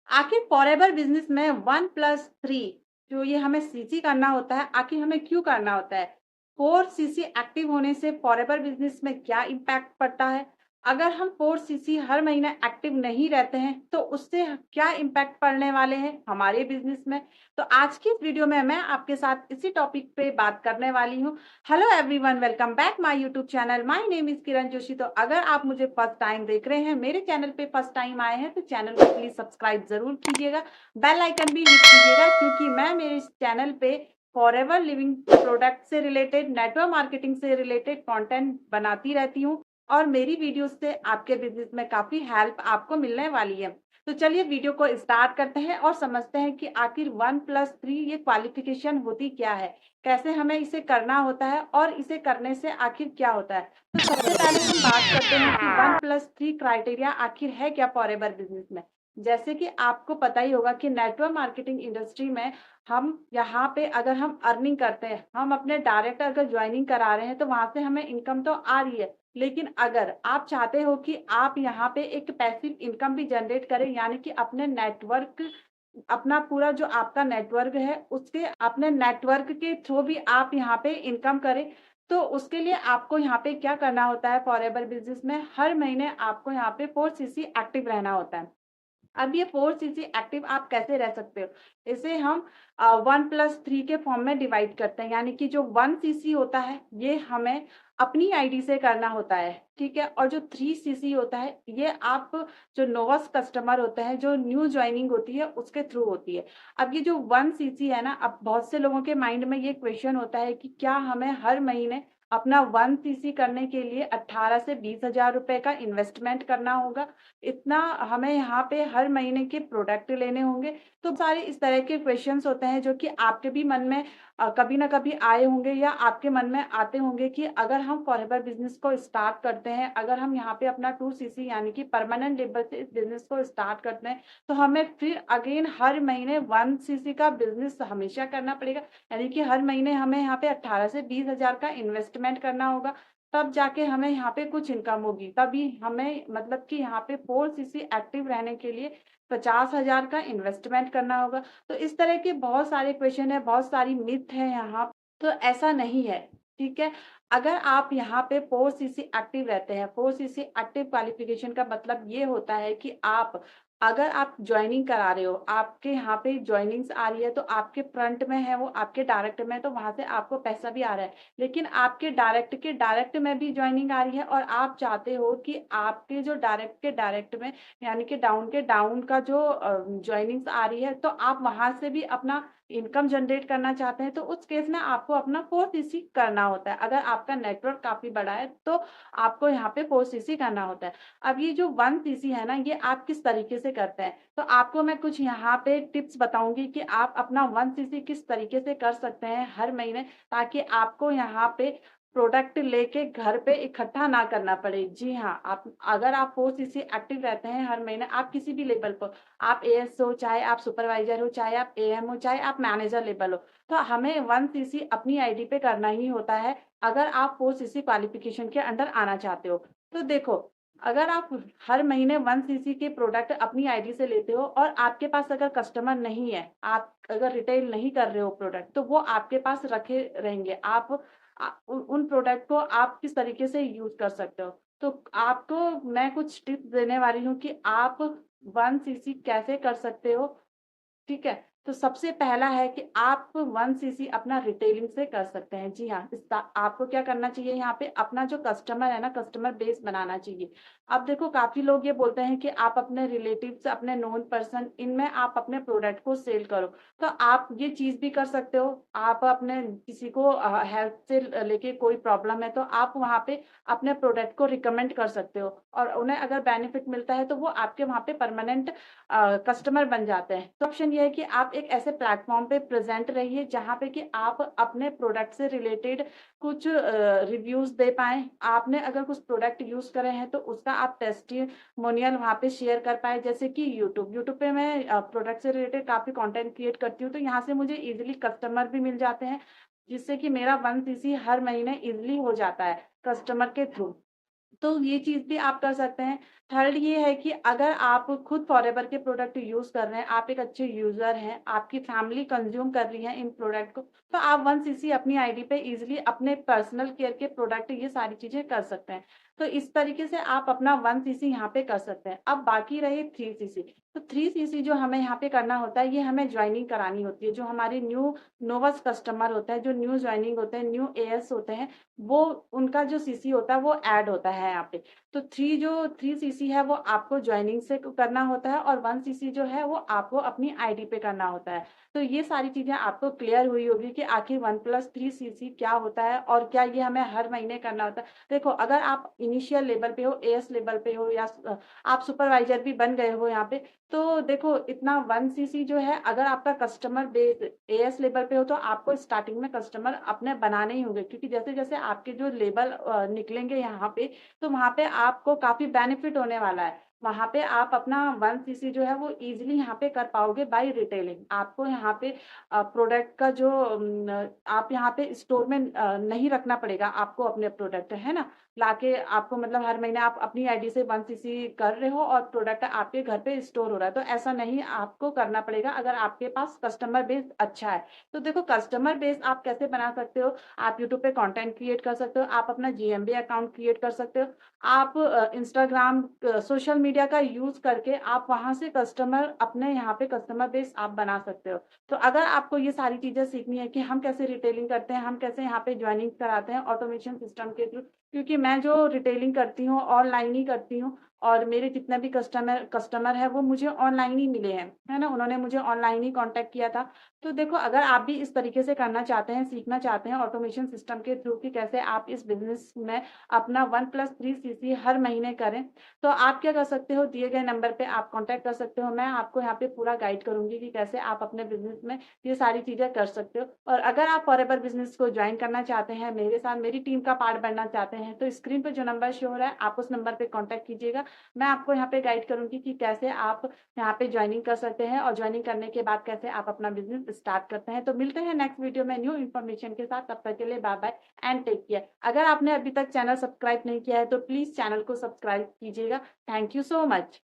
आखिर forever business में 1+3 जो ये हमें सीसी करना होता है, आखिर हमें क्यों करना होता है? 4 सीसी एक्टिव होने से फॉरएवर बिज़नेस में क्या इम्पैक्ट पड़ता है? अगर हम 4 सीसी हर महीने एक्टिव नहीं रहते हैं, तो उससे क्या इम्पैक्ट पड़ने वाले हैं हमारे बिज़नेस में? तो आज की इस वीडियो में मैं आपके साथ इसी टॉपिक पे बात करने वाली हूँ। Hello everyone, welcome back my YouTube channel. My name is Kiran Joshi. तो अगर आप मुझे फर्स्ट टाइम देख रहे हैं, मेरे चैनल पे फर्स्ट टाइम आए हैं, तो चैनल को प्लीज़ सब्सक्राइब ज़रूर कीजिएगा। बेल आइकन भी हिट कीजिएगा क्योंकि मैं मेरे इस चैनल पे फॉरएवर लिविंग प्रोडक्ट से रिलेटेड, नेटवर्क मार्केटिंग से रिलेटेड कंटेंट बनाती रहती हूँ और मेरी वीडियोस से आपके बिज़नेस में काफ़ी हेल्प आपको मिलने वाली है। तो चलिए वीडियो को स्टार्ट करते हैं और समझते हैं कि आखिर 1+3 ये क्वालिफ़िकेशन होती क्या है? कैसे हमें इसे करना होता है और इसे करने से आखिर क्या होता है? तो सबसे पहले हम बात करते हैं कि 1+3 क्राइटेरिया आखिर है क्या फॉरएवर बिज़नेस में? जैसे कि आपको पता ही होगा कि नेटवर्क मार्केटिंग इंडस्ट्री में हम यहाँ पे अगर हम अर्निंग करते हैं, हम अपने डायरेक्ट अगर जॉइनिंग करा रहे हैं, तो वहाँ से हमें इनकम तो आ रही है। लेकिन अगर आप चाहते हो कि आप यहाँ पे एक पैसिव इनकम भी जनरेट करें, यानी कि अपने नेटवर्क अपना पूरा जो आपका नेटवर्क है, उसके अपने नेटवर्क के थ्रू भी आप यहाँ पे इनकम करें, तो उसके लिए आपको यहाँ पे क्या करना होता है फॉरएवर बिज़नेस में, हर महीने आपको यहाँ पे 4 सीसी एक्टिव रहना होता है। अब ये 4 सीसी एक्टिव आप कैसे रह सकते हो? इसे हम 1+3 के फॉर्म में डिवाइड करते हैं, यानी कि जो 1 सीसी होता है, ये हमें अपनी आईडी से करना होता है, ठीक है? और जो 3 सीसी होता है, ये आप जो नोवास कस्टमर होते हैं, जो न्यू जॉइनिंग होती है, उसके थ्रू होती है। अब ये जो 1 सीसी है ना, अब बहुत से लोगों के माइंड में ये क्वेश्चन होता है कि क्या हमें हर महीने अपना 1 सीसी करने के लिए 18 से 20,000 रुपए का इन्वेस्टमेंट करना होगा? इतना हमें यहाँ पे हर महीने के प्रोडक्ट लेने होंगे। तो सारे इस तरह के क्वेश्चंस होते हैं जो कि आपके भी मन में कभी न कभी आए होंगे या आपके मन में आते होंगे कि अगर हम फॉरएवर बिज़नेस को स्टार्ट करते हैं, अगर हम यहाँ पे अपना 2 सीसी यानी कि परमानेंट लेवल से इस बिज़नेस को स्टार्ट करते हैं, तो हमें फिर अगेन हर महीने 1 सीसी का बिज़नेस हमेशा करना पड़ेगा। यानी कि हर महीने हमें यहाँ पे 18 से 20,000 का इन्वेस्टमेंट करना होगा। तब जाके हमें यहाँ पे कुछ इनकम होगी। तभी हमें मतलब कि यहाँ पे 4 सीसी एक्टिव रहने के लिए 50,000 का इन्वेस्टमेंट करना होगा। तो इस तरह के बहुत सारे क्वेश्चन हैं, बहुत सारी मिथ है यहाँ। तो ऐसा नहीं है, ठीक है? अगर आप यहाँ पे 4 सीसी एक्टिव रहते हैं, 4 सीसी एक्टिव क्वालिफ़िकेशन का मतलब ये होता है कि आप अगर आप जॉइनिंग करा रहे हो, आपके यहाँ पे जॉइनिंग्स आ रही है, तो आपके फ्रंट में है वो, आपके डायरेक्ट में है, तो वहाँ से आपको पैसा भी आ रहा है। लेकिन आपके डायरेक्ट के डायरेक्ट में भी जॉइनिंग आ रही है और आप चाहते हो कि आपके जो डायरेक्ट के डायरेक्ट में यानी कि डाउन के डाउन का जो जॉइनिंग्स आ रही है, तो आप वहाँ से भी अपना इनकम जनरेट करना चाहते हैं, तो उस केस में आपको अपना 4 सीसी करना होता है। अगर आपका नेटवर्क काफ़ी बड़ा है, तो आपको यहाँ पे 4 सीसी करना होता है। अब ये जो 1 सीसी है ना, ये आप किस तरीके से करते हैं? तो आपको मैं कुछ यहाँ पे टिप्स बताऊँगी कि आप अपना 1 सीसी किस तरीके से कर सकते हैं हर महीने, ताकि आपको यहाँ पे प्रोडक्ट लेके घर पे इकट्ठा ना करना पड़े। जी हाँ, आप अगर आप 4 सीसी एक्टिव रहते हैं हर महीने, आप किसी भी लेवल पर, आप एएस हो, चाहे आप सुपरवाइज़र हो, चाहे आप एएम हो, चाहे आप मैनेजर लेवल हो, तो हमें 1 सीसी अपनी आईडी पे करना ही होता है, अगर आप 4 सीसी क्वालिफ़िकेशन के अंडर आना चाहते हो। तो देखो, अगर आप हर महीने 1 सीसी के प्रोडक्ट अपनी आईडी से लेते हो और आपके पास अगर कस्टमर नहीं है, आप अगर रिटेल नहीं कर रहे हो प्रोडक्ट, तो वो आपके पास रखे रहेंगे। आप उन प्रोडक्ट को आप किस तरीके से यूज़ कर सकते हो। तो आपको मैं कुछ टिप्स देने वाली हूँ कि आप 1 सीसी कैसे कर सकते हो, ठीक है? तो सबसे पहला है कि आप 1 सीसी अपना रिटेलिंग से कर सकते हैं। जी हाँ, इसका आपको क्या करना चाहिए यहाँ पे अपना जो कस्टमर है ना, कस्टमर बेस बनाना चाहिए। अब देखो काफ़ी लोग ये बोलते हैं कि आप अपने रिलेटिव्स, अपने नोन पर्सन इनमें आप अपने प्रोडक्ट को सेल करो। तो आप ये चीज़ भी कर सकते हो। आप अपने किसी को हेल्थ से लेके कोई प्रॉब्लम है तो आप वहाँ पे अपने प्रोडक्ट को रिकमेंड कर सकते हो और उन्हें अगर बेनिफिट मिलता है तो वो आपके वहाँ पे परमानेंट कस्टमर बन जाते हैं। तो ऑप्शन ये है कि आप एक ऐसे प्लेटफ़ॉर्म पे प्रेज़ेंट रहिए जहाँ पे कि आप अपने प्रोडक्ट से रिलेटेड कुछ रिव्यूज़ दे पाएँ। आपने अगर कुछ प्रोडक्ट यूज़ करे हैं तो उसका आप टेस्टिमोनियल वहाँ पे शेयर कर पाएँ जैसे कि यूट्यूब। यूट्यूब पे मैं प्रोडक्ट से रिलेटेड काफ़ी कंटेंट क्रिएट करती हूँ तो यहाँ से मुझे ईज़िली कस्टमर भी मिल जाते हैं, जिससे कि मेरा 1 सीसी हर महीने ईज़िली हो जाता है कस्टमर के थ्रू। तो ये चीज़ भी आप कर सकते हैं। थर्ड ये है कि अगर आप खुद फॉरएवर के प्रोडक्ट यूज़ कर रहे हैं, आप एक अच्छे यूज़र हैं, आपकी फैमिली कंज़्यूम कर रही है इन प्रोडक्ट को, तो आप 1 सीसी अपनी आईडी पे ईज़िली अपने पर्सनल केयर के प्रोडक्ट ये सारी चीज़ें कर सकते हैं। तो इस तरीके से आप अपना 1 सीसी यहाँ पे कर सकते हैं। अब बाकी रहे 3 सीसी, तो 3 सीसी जो हमें यहाँ पे करना होता है, ये हमें जॉइनिंग करानी होती है। जो हमारे नोवस कस्टमर होते हैं, जो न्यू जॉइनिंग होते हैं, न्यू एएस होते हैं, वो उनका जो सीसी होता है वो ऐड होता है यहाँ पे। तो 3 सीसी है वो आपको जॉइनिंग से करना होता है और 1 सीसी जो है वो आपको अपनी आईडी पे करना होता है। तो ये सारी चीज़ें आपको क्लियर हुई होगी कि आखिर 1 प्लस 3 सीसी क्या होता है और क्या ये हमें हर महीने करना होता है। देखो, अगर आप इनिशियल लेवल पे हो, एएस लेवल पे हो या आप सुपरवाइज़र भी बन गए हो यहाँ पे, तो देखो इतना 1 सीसी जो है, अगर आपका कस्टमर बेस एएस लेवल पे हो तो आपको स्टार्टिंग में कस्टमर अपने बनाने ही होंगे, क्योंकि जैसे-जैसे आपके जो लेवल निकलेंगे यहाँ पे, तो वहाँ पे आपको काफ़ी बेनिफिट होने वाला है। वहाँ पे आप अपना 1 सीसी जो है वो ईज़िली यहाँ पे कर पाओगे बाय रिटेलिंग। आपको यहाँ पे प्रोडक्ट का जो आप यहाँ पे स्टोर में नहीं रखना पड़ेगा आपको अपने प्रोडक्ट, है ना? लाके आपको मतलब हर महीने आप अपनी आईडी से 1 सीसी कर रहे हो और प्रोडक्ट आपके घर पे स्टोर हो रहा है, तो ऐसा नहीं आपको करना पड़ेगा अगर आपके पास कस्टमर बेस अच्छा है। तो देखो, कस्टमर बेस आप कैसे बना सकते हो? आप यूट्यूब पे कंटेंट क्रिएट कर सकते हो, आप अपना जीएमबी अकाउंट क्रिएट कर सकते हो, आप इंस्टाग्राम सोशल मीडिया का यूज़ करके आप वहाँ से कस्टमर अपने यहाँ पे कस्टमर बेस आप बना सकते हो। तो अगर आपको ये सारी चीज़ें सीखनी है कि हम कैसे रिटेलिंग करते हैं, हम कैसे यहाँ पे जॉइनिंग कराते हैं ऑटोमेशन सिस्टम के थ्रू, क्योंकि मैं जो रिटेलिंग करती हूँ, ऑनलाइन ही करती हूँ और मेरे जितने भी कस्टमर हैं, वो मुझे ऑनलाइन ही मिले हैं, है ना? उन्होंने मुझे ऑनलाइन ही कॉन्टैक्ट किया था। तो देखो, अगर आप भी इस तरीके से करना चाहते हैं, सीखना चाहते हैं ऑटोमेशन सिस्टम के थ्रू कि कैसे आप इस बिज़नेस में अपना 1 प्लस 3 सीसी हर महीने करें, तो आप क्या कर सकते हो, दिए गए नंबर पे आप कॉन्टैक्ट कर सकते हो। मैं आपको यहाँ पे पूरा गाइड करूँगी कि कैसे आप अपने बिज़नेस में ये सारी चीज़ें कर सकते हो। और अगर आप फॉरएवर बिज़नेस को जॉइन करना चाहते हैं, मेरे साथ मेरी टीम का पार्ट बनना चाहते हैं, तो स्क्रीन पे जो नंबर शो हो रहा है, आप उस नंबर पे कॉन्टैक्ट कीजिएगा। मैं आपको यहाँ पे गाइड करूँगी कि कैसे आप यहाँ पे जॉइनिंग कर सकते हैं और जॉइनिंग करने के बाद कैसे आप अपना बिज़नेस स्टार्ट करते हैं। तो मिलते हैं नेक्स्ट वीडियो में न्यू इन्फॉर्मेशन के साथ, तब तक के लिए bye bye and take care. अगर आपने अभी तक चैनल सब्सक्राइब नहीं किया है, तो प्लीज़ चैनल को सब्सक्राइब कीजिएगा। Thank you so much.